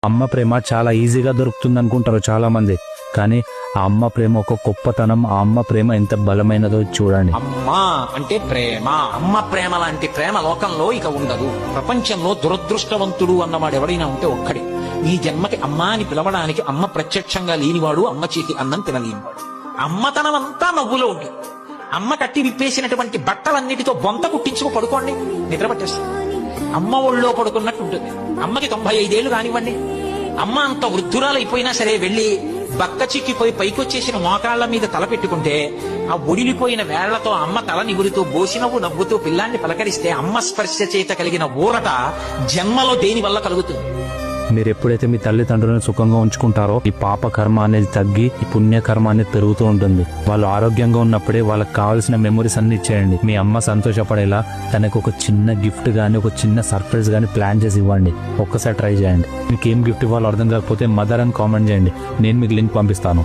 అమ్మ ప్రేమ చాలా ఈజీగా దొరుకుతుంది అనుకుంటారు చాలా మంది, కానీ ఆ అమ్మ ప్రేమ ఒక గొప్పతనం. ఆ అమ్మ ప్రేమ ఎంత బలమైనదో చూడండి. అమ్మా అంటే ప్రేమ. అమ్మ ప్రేమ లాంటి ప్రేమ లోకంలో ఇక ఉండదు. ప్రపంచంలో దురదృష్టవంతుడు అన్నవాడు ఎవడైనా ఉంటే ఒక్కడే. ఈ జన్మకి అమ్మా అని పిలవడానికి అమ్మ ప్రత్యక్షంగా లేనివాడు, అమ్మ చేతి అన్నం తినలేనివాడు. అమ్మతనం అంతా నవ్వులో ఉంటుంది. అమ్మ కట్టి విప్పేసినటువంటి బట్టలన్నిటితో బొంత కుట్టించుకు పడుకోండి, నిద్ర పట్టేస్తుంది. అమ్మ ఒళ్ళో పడుకున్నట్టు ఉంటుంది. అమ్మకి 95 ఏళ్ళు కానివ్వండి, అమ్మ అంత వృద్ధురాలైపోయినా సరే వెళ్ళి బక్క చిక్కిపోయి పైకొచ్చేసిన మోకాళ్ల మీద తల పెట్టుకుంటే ఆ ఒడిలిపోయిన వేళ్లతో అమ్మ తల నిగురుతూ బోసినవ్వు నవ్వుతూ పిల్లాన్ని పలకరిస్తే అమ్మ స్పర్శ చేత కలిగిన ఊరట జన్మలో దేని వల్ల కలుగుతుంది? మీరు ఎప్పుడైతే మీ తల్లిదండ్రులను సుఖంగా ఉంచుకుంటారో ఈ పాప కర్మ అనేది తగ్గి ఈ పుణ్య కర్మ అనేది పెరుగుతూ ఉంటుంది. వాళ్ళు ఆరోగ్యంగా ఉన్నప్పుడే వాళ్ళకి కావాల్సిన మెమరీస్ అన్ని ఇచ్చేయండి. మీ అమ్మ సంతోషపడేలా తనకు ఒక చిన్న గిఫ్ట్ గానీ ఒక చిన్న సర్ప్రైజ్ గానీ ప్లాన్ చేసి ఇవ్వండి. ఒక్కసారి ట్రై చేయండి. మీకు ఏం గిఫ్ట్ ఇవ్వాలో అర్థం కాకపోతే మదర్ అని కామెంట్ చేయండి, నేను మీకు లింక్ పంపిస్తాను.